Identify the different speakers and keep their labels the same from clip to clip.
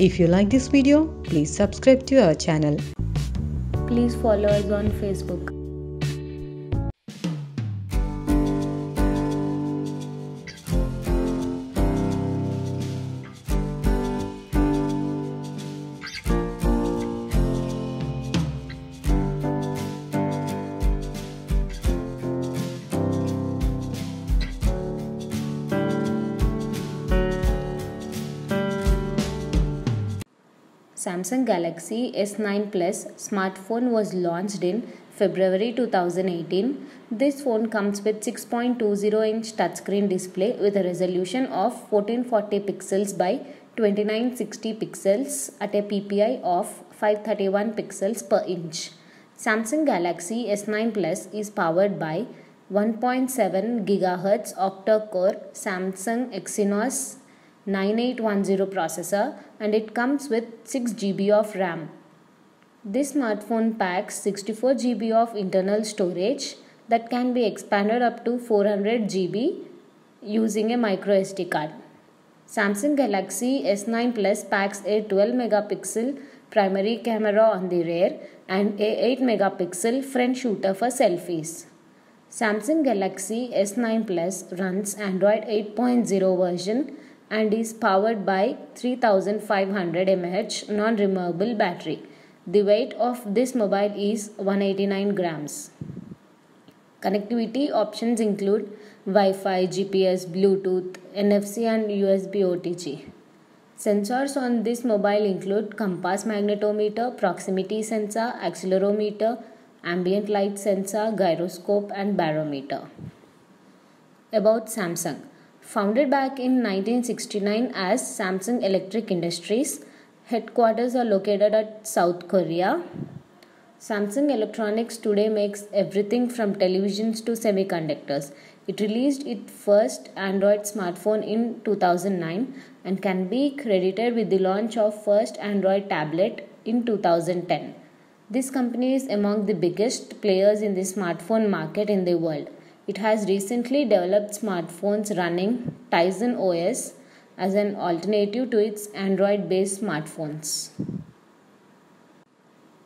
Speaker 1: If you like this video, please subscribe to our channel.
Speaker 2: Please follow us on Facebook. Samsung Galaxy S9 Plus smartphone was launched in February 2018. This phone comes with 6.20-inch touchscreen display with a resolution of 1440 pixels by 2960 pixels at a PPI of 531 pixels per inch. Samsung Galaxy S9 Plus is powered by 1.7 GHz octa-core Samsung Exynos 9810 processor, and it comes with 6 GB of RAM. This smartphone packs 64 GB of internal storage that can be expanded up to 400 GB using a micro SD card. Samsung Galaxy S9 Plus packs a 12 megapixel primary camera on the rear and a 8 megapixel front shooter for selfies. Samsung Galaxy S9 Plus runs Android 8.0 version and is powered by 3500 mAh non-removable battery. The weight of this mobile is 189 grams. Connectivity options include Wi-Fi, GPS, Bluetooth, NFC and USB OTG. Sensors on this mobile include compass magnetometer, proximity sensor, accelerometer, ambient light sensor, gyroscope and barometer. About Samsung. Founded back in 1969 as Samsung Electric Industries, headquarters are located at South Korea. Samsung Electronics today makes everything from televisions to semiconductors. It released its first Android smartphone in 2009 and can be credited with the launch of first Android tablet in 2010. This company is among the biggest players in the smartphone market in the world. It has recently developed smartphones running Tizen OS as an alternative to its Android-based smartphones.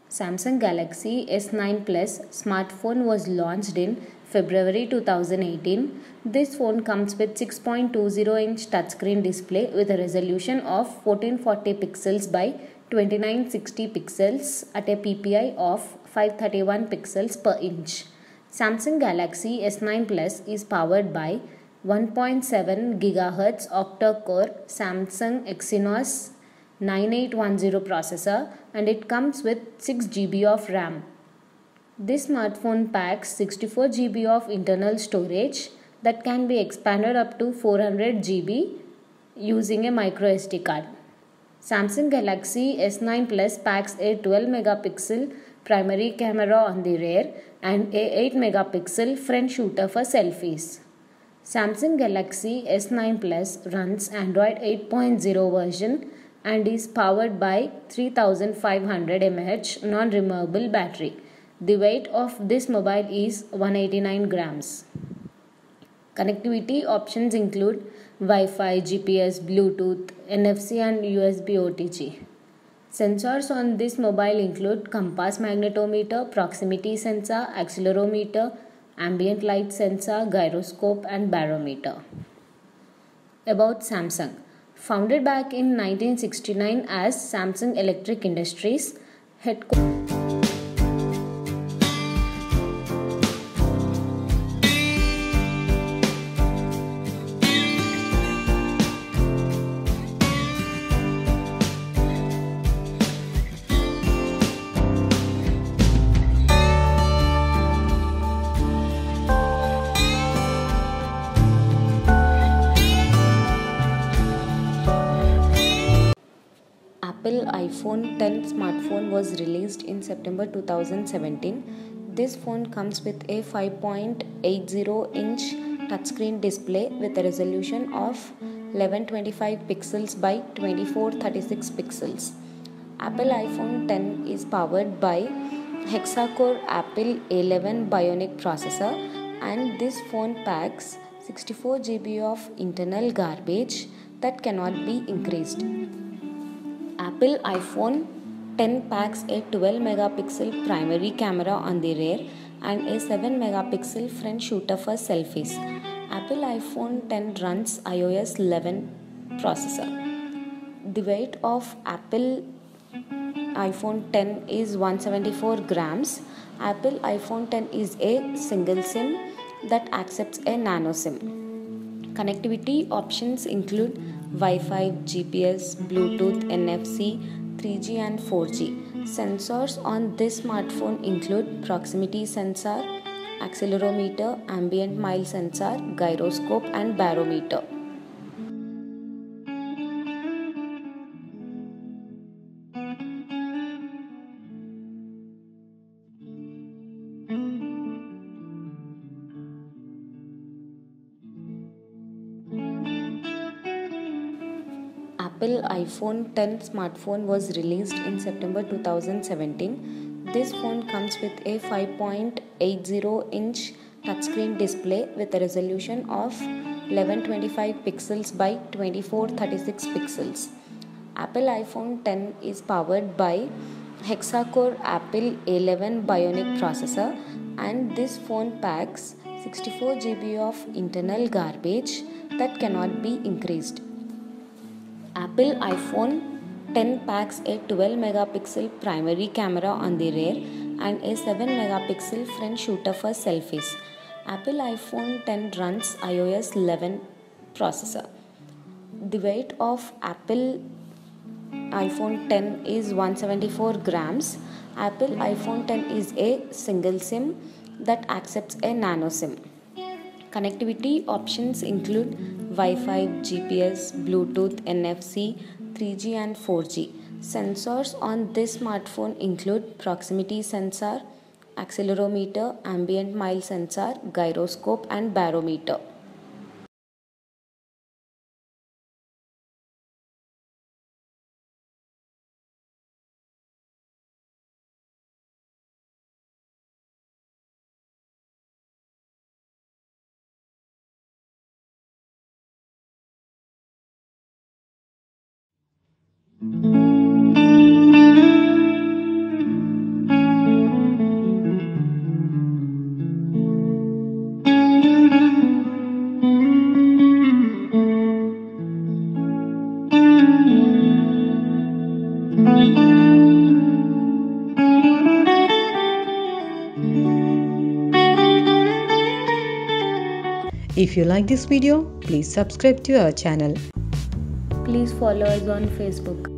Speaker 2: Samsung Galaxy S9 Plus smartphone was launched in February 2018. This phone comes with 6.20-inch touchscreen display with a resolution of 1440 pixels by 2960 pixels at a PPI of 531 pixels per inch. Samsung Galaxy S9 Plus is powered by 1.7 GHz octa-core Samsung Exynos 9810 processor, and it comes with 6 GB of RAM. This smartphone packs 64 GB of internal storage that can be expanded up to 400 GB using a micro SD card. Samsung Galaxy S9 Plus packs a 12 megapixel primary camera on the rear and a 8 megapixel front shooter for selfies. Samsung Galaxy S9 Plus runs Android 8.0 version and is powered by 3500 mAh non-removable battery. The weight of this mobile is 189 grams. Connectivity options include Wi-Fi, GPS, Bluetooth, NFC and USB OTG. Sensors on this mobile include compass magnetometer, proximity sensor, accelerometer, ambient light sensor, gyroscope and barometer. About Samsung. Founded back in 1969 as Samsung Electric Industries, headquarters Apple iPhone 10 smartphone was released in September 2017. This phone comes with a 5.80-inch touchscreen display with a resolution of 1125 pixels by 2436 pixels. Apple iPhone 10 is powered by hexa-core Apple A11 Bionic processor, and this phone packs 64 GB of internal garbage that cannot be increased. Apple iPhone 10 packs a 12 megapixel primary camera on the rear and a 7 megapixel front shooter for selfies. Apple iPhone 10 runs iOS 11 processor. The weight of Apple iPhone 10 is 174 grams. Apple iPhone 10 is a single SIM that accepts a nano SIM. Connectivity options include Wi-Fi, GPS, Bluetooth, NFC, 3G and 4G. Sensors on this smartphone include proximity sensor, accelerometer, ambient mile sensor, gyroscope and barometer. Apple iPhone 10 smartphone was released in September 2017. This phone comes with a 5.80-inch touchscreen display with a resolution of 1125 pixels by 2436 pixels. Apple iPhone 10 is powered by hexa-core Apple A11 Bionic processor, and this phone packs 64 GB of internal garbage that cannot be increased. Apple iPhone 10 packs a 12 megapixel primary camera on the rear and a 7 megapixel front shooter for selfies. Apple iPhone 10 runs iOS 11 processor. The weight of Apple iPhone 10 is 174 grams. Apple iPhone 10 is a single SIM that accepts a nano SIM. Connectivity options include Wi-Fi, GPS, Bluetooth, NFC, 3G and 4G. Sensors on this smartphone include proximity sensor, accelerometer, ambient mile sensor, gyroscope and barometer.
Speaker 1: If you like this video, please subscribe to our channel.
Speaker 2: Please follow us on Facebook.